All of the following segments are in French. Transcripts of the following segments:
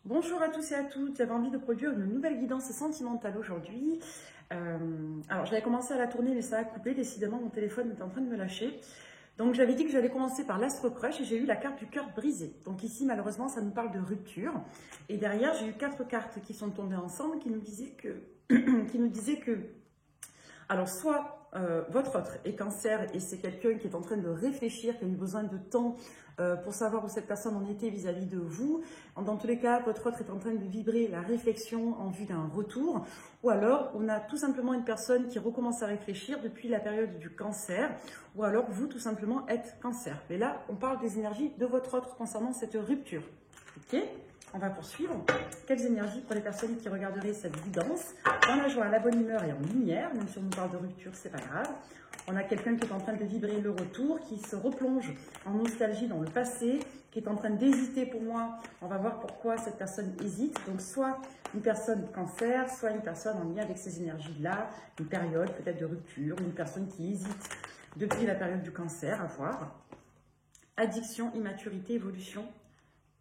Bonjour à tous et à toutes, j'avais envie de produire une nouvelle guidance sentimentale aujourd'hui. Alors j'avais commencé à la tourner mais ça a coupé, décidément mon téléphone est en train de me lâcher. Donc j'avais dit que j'allais commencer par l'Astre Crush et j'ai eu la carte du cœur brisé. Donc ici malheureusement ça nous parle de rupture. Et derrière j'ai eu 4 cartes qui sont tombées ensemble qui nous disaient que alors, soit votre autre est cancer et c'est quelqu'un qui est en train de réfléchir, qui a eu besoin de temps pour savoir où cette personne en était vis-à-vis de vous. Dans tous les cas, votre autre est en train de vibrer la réflexion en vue d'un retour. Ou alors, on a tout simplement une personne qui recommence à réfléchir depuis la période du cancer. Ou alors, vous, tout simplement, êtes cancer. Mais là, on parle des énergies de votre autre concernant cette rupture. Ok ? On va poursuivre. Quelles énergies pour les personnes qui regarderaient cette guidance? Dans la joie, la bonne humeur et en lumière, même si on nous parle de rupture, c'est pas grave. On a quelqu'un qui est en train de vibrer le retour, qui se replonge en nostalgie dans le passé, qui est en train d'hésiter pour moi. On va voir pourquoi cette personne hésite. Donc, soit une personne cancer, soit une personne en lien avec ces énergies-là, une période peut-être de rupture, une personne qui hésite depuis la période du cancer, à voir. Addiction, immaturité, évolution.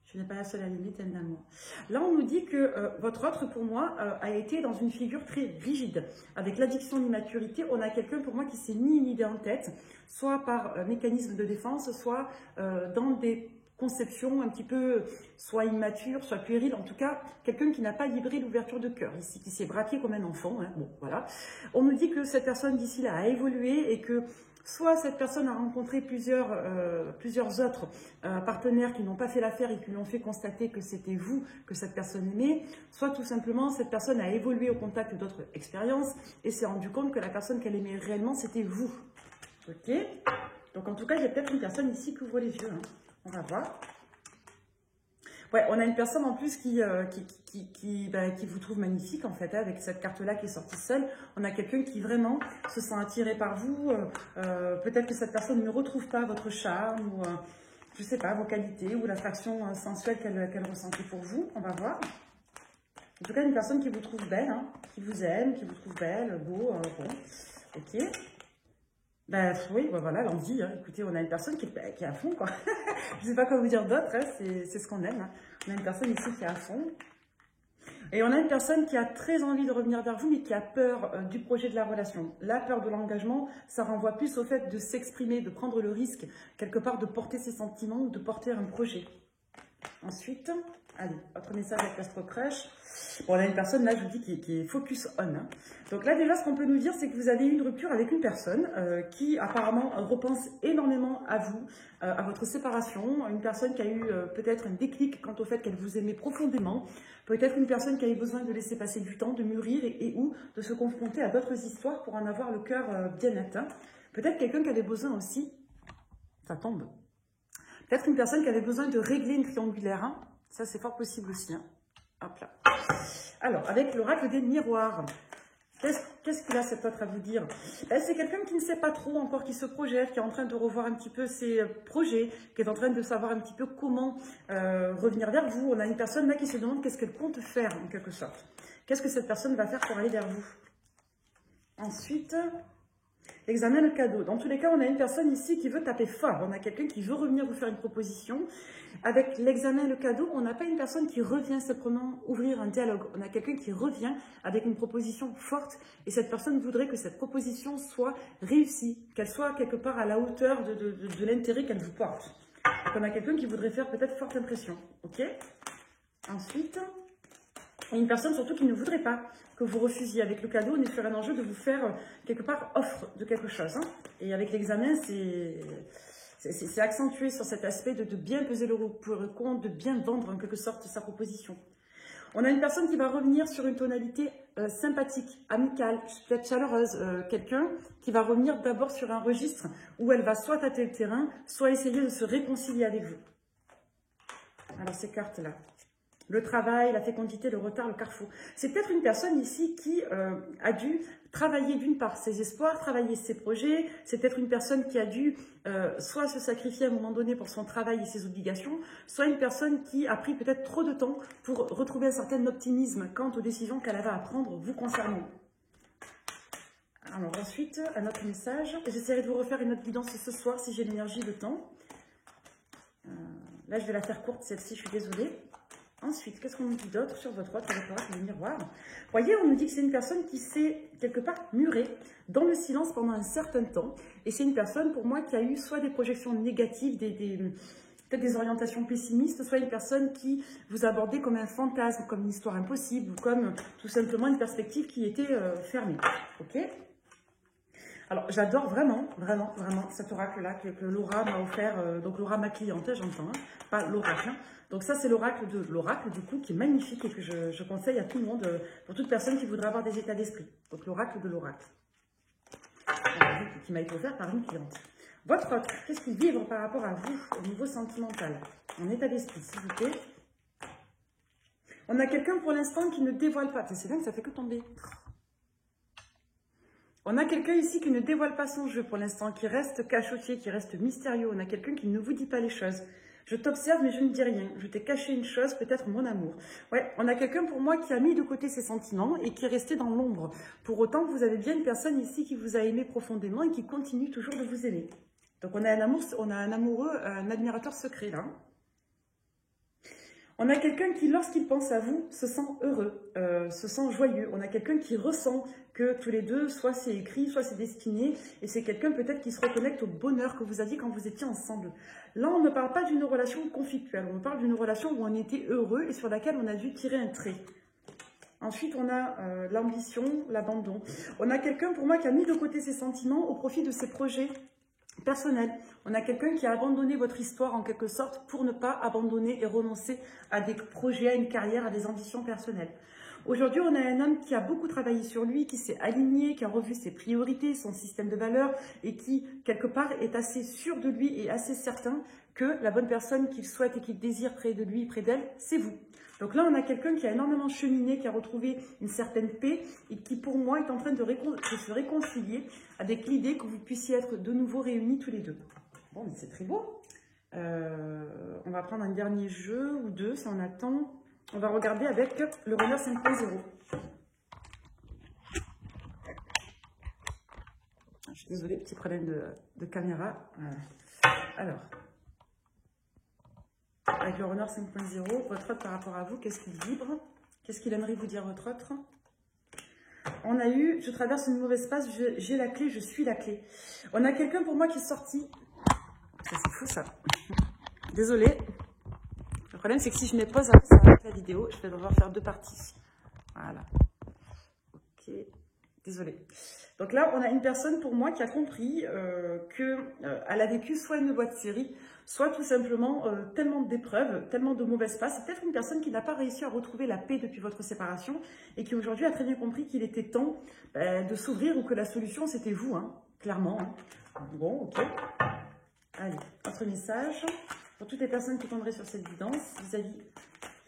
Je n'ai pas la seule à l'aimer, tel d'amour. Là, on nous dit que votre autre, pour moi, a été dans une figure très rigide. Avec l'addiction d'immaturité, on a quelqu'un, pour moi, qui s'est mis une idée en tête, soit par mécanisme de défense, soit dans des conceptions un petit peu, soit immatures, soit puériles. En tout cas, quelqu'un qui n'a pas livré l'ouverture de cœur, ici, qui s'est braqué comme un enfant. Hein. Bon, voilà. On nous dit que cette personne, d'ici là, a évolué et que soit cette personne a rencontré plusieurs autres partenaires qui n'ont pas fait l'affaire et qui lui ont fait constater que c'était vous que cette personne aimait, soit tout simplement cette personne a évolué au contact d'autres expériences et s'est rendu compte que la personne qu'elle aimait réellement c'était vous. Ok? Donc en tout cas, il y a peut-être une personne ici qui ouvre les yeux. Hein. On va voir. Ouais, on a une personne en plus qui vous trouve magnifique en fait, hein, avec cette carte-là qui est sortie seule. On a quelqu'un qui vraiment se sent attiré par vous. Peut-être que cette personne ne retrouve pas votre charme ou, je ne sais pas, vos qualités ou l'attraction sensuelle qu'elle ressentait pour vous. On va voir. En tout cas, une personne qui vous trouve belle, hein, qui vous aime, qui vous trouve belle, beau, bon. Ok. Ben oui, ben voilà, l'envie. Hein. Écoutez, on a une personne qui est à fond, quoi. Je ne sais pas quoi vous dire d'autre, hein, c'est ce qu'on aime. Hein. On a une personne ici qui est à fond. Et on a une personne qui a très envie de revenir vers vous, mais qui a peur du projet de la relation. La peur de l'engagement, ça renvoie plus au fait de s'exprimer, de prendre le risque, quelque part, de porter ses sentiments ou de porter un projet. Ensuite, allez, autre message avec l'Astro Crush. Bon, on a une personne, là, je vous dis, qui est focus on. Hein. Donc là, déjà, ce qu'on peut nous dire, c'est que vous avez eu une rupture avec une personne qui, apparemment, repense énormément à vous, à votre séparation. Une personne qui a eu peut-être un déclic quant au fait qu'elle vous aimait profondément. Peut-être une personne qui a eu besoin de laisser passer du temps, de mûrir et ou de se confronter à d'autres histoires pour en avoir le cœur bien atteint. Peut-être quelqu'un qui avait besoin aussi, ça tombe, peut-être une personne qui avait besoin de régler une triangulaire. Hein. Ça, c'est fort possible aussi. Hein. Hop là. Alors, avec l'oracle des miroirs, qu'est-ce qu'il a cet autre à vous dire? C'est quelqu'un qui ne sait pas trop encore, qui se projette, qui est en train de revoir un petit peu ses projets, qui est en train de savoir un petit peu comment revenir vers vous. On a une personne là qui se demande qu'est-ce qu'elle compte faire, en quelque sorte. Qu'est-ce que cette personne va faire pour aller vers vous? Ensuite, l'examen, le cadeau. Dans tous les cas, on a une personne ici qui veut taper fort. On a quelqu'un qui veut revenir vous faire une proposition. Avec l'examen, le cadeau, on n'a pas une personne qui revient simplement ouvrir un dialogue. On a quelqu'un qui revient avec une proposition forte. Et cette personne voudrait que cette proposition soit réussie, qu'elle soit quelque part à la hauteur de l'intérêt qu'elle vous porte. Donc, on a quelqu'un qui voudrait faire peut-être forte impression. Ok? Ensuite, et une personne surtout qui ne voudrait pas que vous refusiez. Avec le cadeau, on est sur un enjeu de vous faire quelque part offre de quelque chose. Hein. Et avec l'examen, c'est accentué sur cet aspect de bien peser le pour le compte, de bien vendre en quelque sorte sa proposition. On a une personne qui va revenir sur une tonalité sympathique, amicale, peut-être chaleureuse. Quelqu'un qui va revenir d'abord sur un registre où elle va soit tâter le terrain, soit essayer de se réconcilier avec vous. Alors ces cartes-là. Le travail, la fécondité, le retard, le carrefour. C'est peut-être une personne ici qui a dû travailler d'une part ses espoirs, travailler ses projets. C'est peut-être une personne qui a dû soit se sacrifier à un moment donné pour son travail et ses obligations, soit une personne qui a pris peut-être trop de temps pour retrouver un certain optimisme quant aux décisions qu'elle avait à prendre vous concernant. Alors ensuite, un autre message. J'essaierai de vous refaire une autre guidance ce soir si j'ai l'énergie, le temps. Là, je vais la faire courte, celle-ci, je suis désolée. Ensuite, qu'est-ce qu'on nous dit d'autre sur votre droite avec l'oracle du miroir? Vous voyez, on nous dit que c'est une personne qui s'est quelque part murée dans le silence pendant un certain temps. Et c'est une personne, pour moi, qui a eu soit des projections négatives, peut-être des orientations pessimistes, soit une personne qui vous abordait comme un fantasme, comme une histoire impossible, ou comme tout simplement une perspective qui était fermée. Ok? Alors, j'adore vraiment, vraiment, vraiment cet oracle-là que Laura m'a offert. Donc, Laura, ma cliente, j'entends, hein, pas l'oracle. Hein. Donc, ça, c'est l'oracle du coup, qui est magnifique et que je conseille à tout le monde, pour toute personne qui voudrait avoir des états d'esprit. Donc, l'oracle de l'oracle, qui m'a été offert par une cliente. Votre autre, qu'est-ce qu'il vibre par rapport à vous au niveau sentimental, en état d'esprit, s'il vous plaît? On a quelqu'un pour l'instant qui ne dévoile pas. C'est bien que ça fait que tomber. On a quelqu'un ici qui ne dévoile pas son jeu pour l'instant, qui reste cachotier, qui reste mystérieux. On a quelqu'un qui ne vous dit pas les choses. Je t'observe mais je ne dis rien. Je t'ai caché une chose, peut-être mon amour. Ouais, on a quelqu'un pour moi qui a mis de côté ses sentiments et qui est resté dans l'ombre. Pour autant, vous avez bien une personne ici qui vous a aimé profondément et qui continue toujours de vous aimer. Donc on a un amoureux, un admirateur secret là. On a quelqu'un qui, lorsqu'il pense à vous, se sent heureux, se sent joyeux. On a quelqu'un qui ressent que tous les deux, soit c'est écrit, soit c'est destiné. Et c'est quelqu'un peut-être qui se reconnecte au bonheur que vous aviez quand vous étiez ensemble. Là, on ne parle pas d'une relation conflictuelle. On parle d'une relation où on était heureux et sur laquelle on a dû tirer un trait. Ensuite, on a l'ambition, l'abandon. On a quelqu'un, pour moi, qui a mis de côté ses sentiments au profit de ses projets personnel. On a quelqu'un qui a abandonné votre histoire en quelque sorte pour ne pas abandonner et renoncer à des projets, à une carrière, à des ambitions personnelles. Aujourd'hui, on a un homme qui a beaucoup travaillé sur lui, qui s'est aligné, qui a revu ses priorités, son système de valeurs et qui, quelque part, est assez sûr de lui et assez certain que la bonne personne qu'il souhaite et qu'il désire près de lui, près d'elle, c'est vous. Donc là, on a quelqu'un qui a énormément cheminé, qui a retrouvé une certaine paix et qui, pour moi, est en train de se réconcilier avec l'idée que vous puissiez être de nouveau réunis tous les deux. Bon, mais c'est très beau. On va prendre un dernier jeu ou deux, si on attend. On va regarder avec le Runner 5.0. Je suis désolée, petit problème de caméra. Voilà. Alors... avec le Runner 5.0, votre autre par rapport à vous, qu'est-ce qu'il vibre? Qu'est-ce qu'il aimerait vous dire votre autre? On a eu, je traverse une mauvaise passe, j'ai la clé, je suis la clé. On a quelqu'un pour moi qui est sorti. Ça c'est fou ça. Désolée. Le problème c'est que si je mets pause, après ça arrête la vidéo. Je vais devoir faire deux parties. Voilà. Ok. Désolée. Donc là, on a une personne pour moi qui a compris qu'elle a vécu soit une boîte de série, soit tout simplement tellement d'épreuves, tellement de mauvaises passes. C'est peut-être une personne qui n'a pas réussi à retrouver la paix depuis votre séparation et qui aujourd'hui a très bien compris qu'il était temps de s'ouvrir ou que la solution c'était vous, hein, clairement. Hein. Bon, ok. Allez, autre message pour toutes les personnes qui tomberaient sur cette guidance vis-à-vis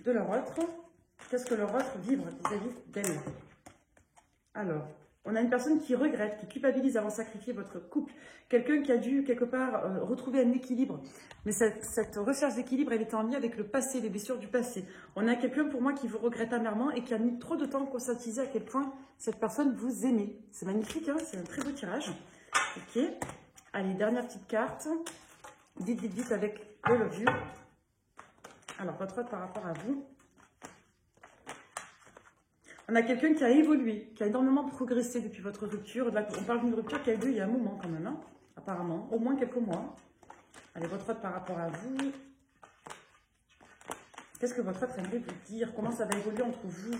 de leur autre. Qu'est-ce que leur autre vibre vis-à-vis d'elle? Alors... on a une personne qui regrette, qui culpabilise d'avoir sacrifié votre couple. Quelqu'un qui a dû, quelque part, retrouver un équilibre. Mais cette recherche d'équilibre, elle était en lien avec le passé, les blessures du passé. On a quelqu'un, pour moi, qui vous regrette amèrement et qui a mis trop de temps à conscientiser à quel point cette personne vous aimait. C'est magnifique, hein, c'est un très beau tirage. Ok. Allez, dernière petite carte. Dites avec le Love You. Alors, votre autre par rapport à vous. On a quelqu'un qui a évolué, qui a énormément progressé depuis votre rupture. Là, on parle d'une rupture qui a eu lieu il y a un moment quand même, hein, apparemment, au moins quelques mois. Allez, votre autre par rapport à vous. Qu'est-ce que votre autre aimerait vous dire? Comment ça va évoluer entre vous?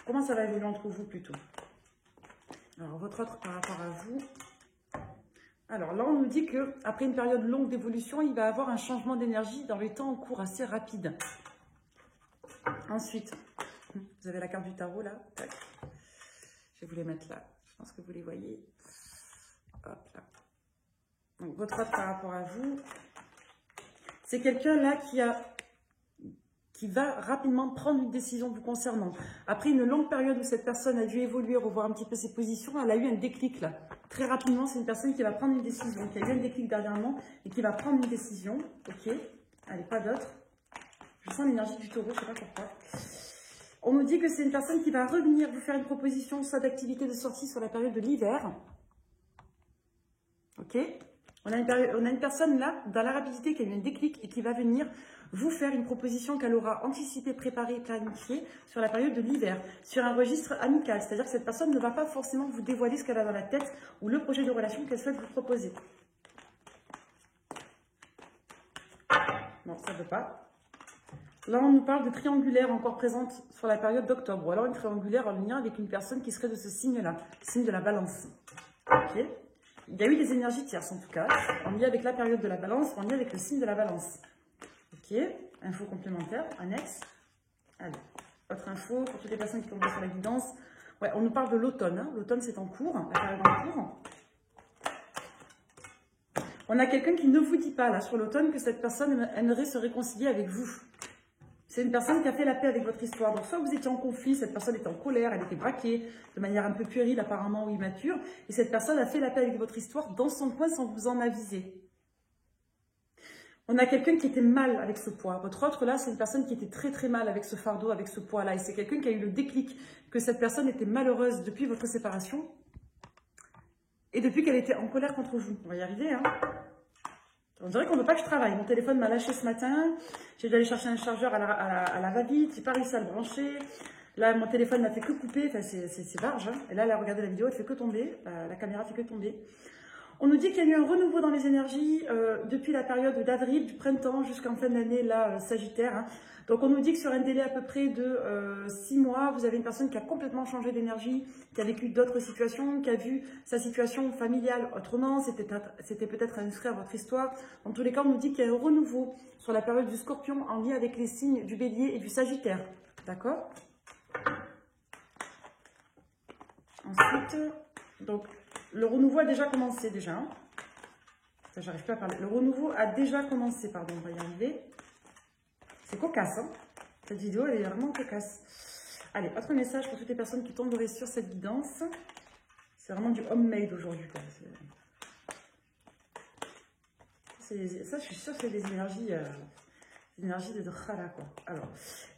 Comment ça va évoluer entre vous plutôt? Alors, votre autre par rapport à vous. Alors là, on nous dit qu'après une période longue d'évolution, il va y avoir un changement d'énergie dans les temps en cours assez rapide. Ensuite... vous avez la carte du tarot là. Tac. Je vais vous les mettre là. Je pense que vous les voyez. Hop là. Donc votre autre par rapport à vous. C'est quelqu'un là qui va rapidement prendre une décision vous concernant. Après une longue période où cette personne a dû évoluer, revoir un petit peu ses positions, elle a eu un déclic là. Très rapidement, c'est une personne qui va prendre une décision, qui a eu un déclic dernièrement et qui va prendre une décision. Ok. Allez, pas d'autre. Je sens l'énergie du taureau, je ne sais pas pourquoi. On nous dit que c'est une personne qui va revenir vous faire une proposition, soit d'activité de sortie sur la période de l'hiver. Ok. On a une personne là, dans la rapidité, qui a eu un déclic et qui va venir vous faire une proposition qu'elle aura anticipée, préparée, planifiée sur la période de l'hiver, sur un registre amical. C'est-à-dire que cette personne ne va pas forcément vous dévoiler ce qu'elle a dans la tête ou le projet de relation qu'elle souhaite vous proposer. Non, ça ne veut pas. Là, on nous parle de triangulaire encore présente sur la période d'octobre. Ou alors une triangulaire en lien avec une personne qui serait de ce signe-là, signe de la balance. Ok. Il y a eu des énergies tierces en tout cas, en lien avec la période de la balance, en lien avec le signe de la balance. Ok. Info complémentaire, annexe. Allez. Autre info pour toutes les personnes qui tombent sur la guidance. Ouais, on nous parle de l'automne. Hein. L'automne, c'est en cours, la période en cours. On a quelqu'un qui ne vous dit pas, là, sur l'automne, que cette personne aimerait se réconcilier avec vous. C'est une personne qui a fait la paix avec votre histoire. Donc, soit vous étiez en conflit, cette personne était en colère, elle était braquée, de manière un peu puérile apparemment ou immature, et cette personne a fait la paix avec votre histoire dans son coin sans vous en aviser. On a quelqu'un qui était mal avec ce poids. Votre autre, là, c'est une personne qui était très très mal avec ce fardeau, avec ce poids-là. Et c'est quelqu'un qui a eu le déclic que cette personne était malheureuse depuis votre séparation et depuis qu'elle était en colère contre vous. On va y arriver, hein. On dirait qu'on ne veut pas que je travaille. Mon téléphone m'a lâché ce matin. J'ai dû aller chercher un chargeur à la va-vite. J'ai pas réussi à le brancher. Là, mon téléphone n'a fait que couper. Enfin, c'est barge. Hein. Et là, elle a regardé la vidéo, elle fait que tomber. La caméra fait que tomber. On nous dit qu'il y a eu un renouveau dans les énergies depuis la période d'avril, du printemps jusqu'en fin d'année, là, Sagittaire. Hein. Donc, on nous dit que sur un délai à peu près de 6 mois, vous avez une personne qui a complètement changé d'énergie, qui a vécu d'autres situations, qui a vu sa situation familiale autrement. C'était peut-être un frère à votre histoire. En tous les cas, on nous dit qu'il y a un renouveau sur la période du Scorpion en lien avec les signes du Bélier et du Sagittaire. D'accord? Ensuite, donc, le renouveau a déjà commencé, déjà. Ça, j'arrive pas à parler. Le renouveau a déjà commencé, pardon, on va y arriver. C'est cocasse, hein. Cette vidéo, elle est vraiment cocasse. Allez, autre message pour toutes les personnes qui tomberaient sur cette guidance. C'est vraiment du homemade aujourd'hui, quoi. Ça, je suis sûre que c'est des énergies de Drakhala, quoi. Alors,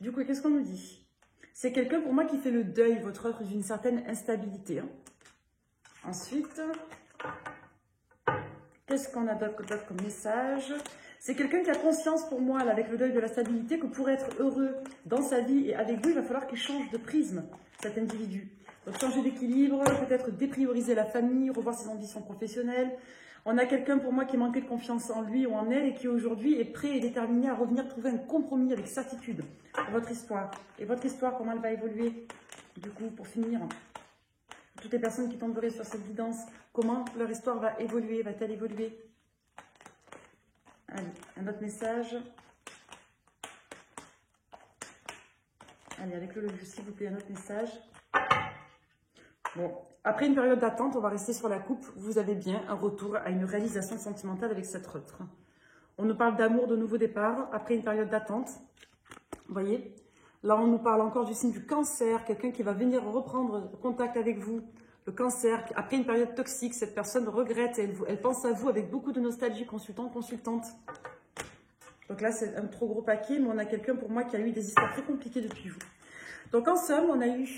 du coup, qu'est-ce qu'on nous dit? C'est quelqu'un, pour moi, qui fait le deuil, votre autre, d'une certaine instabilité, hein. Ensuite, qu'est-ce qu'on a d'autre comme message? C'est quelqu'un qui a conscience pour moi, là, avec le deuil de la stabilité, que pour être heureux dans sa vie et avec vous, il va falloir qu'il change de prisme, cet individu. Donc changer d'équilibre, peut-être déprioriser la famille, revoir ses ambitions professionnelles. On a quelqu'un pour moi qui manquait de confiance en lui ou en elle et qui aujourd'hui est prêt et déterminé à revenir trouver un compromis avec certitude pour votre histoire. Et votre histoire, comment elle va évoluer? Du coup, pour finir, toutes les personnes qui tomberaient sur cette guidance, comment leur histoire va évoluer, va-t-elle évoluer? Allez, un autre message. Allez, avec le logo, s'il vous plaît, un autre message. Bon, après une période d'attente, on va rester sur la coupe. Vous avez bien un retour à une réalisation sentimentale avec cette autre. On nous parle d'amour, de nouveau départ, après une période d'attente. Vous voyez? Là, on nous parle encore du signe du cancer, quelqu'un qui va venir reprendre contact avec vous. Le cancer, après une période toxique, cette personne regrette et elle pense à vous avec beaucoup de nostalgie, consultant, consultante. Donc là, c'est un trop gros paquet, mais on a quelqu'un pour moi qui a eu des histoires très compliquées depuis vous. Donc en somme, on a eu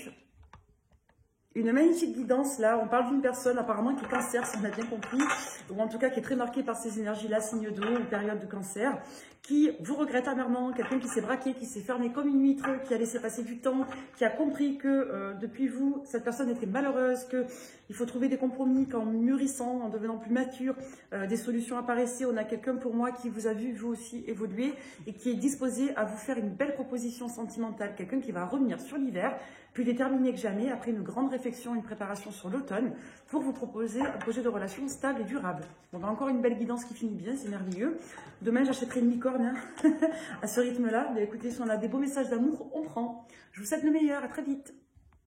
une magnifique guidance là. On parle d'une personne apparemment qui est cancer, si on a bien compris, ou en tout cas qui est très marquée par ces énergies-là, signe d'eau ou période de cancer, qui vous regrette amèrement, quelqu'un qui s'est braqué, qui s'est fermé comme une huître, qui a laissé passer du temps, qui a compris que depuis vous, cette personne était malheureuse, qu'il faut trouver des compromis, qu'en mûrissant, en devenant plus mature, des solutions apparaissaient. On a quelqu'un pour moi qui vous a vu, vous aussi, évoluer et qui est disposé à vous faire une belle proposition sentimentale, quelqu'un qui va revenir sur l'hiver, plus déterminé que jamais, après une grande réflexion, une préparation sur l'automne, pour vous proposer un projet de relation stable et durable. On a encore une belle guidance qui finit bien, c'est merveilleux. Demain, j'achèterai une licorne hein, à ce rythme-là. Mais écoutez, si on a des beaux messages d'amour, on prend. Je vous souhaite le meilleur, à très vite.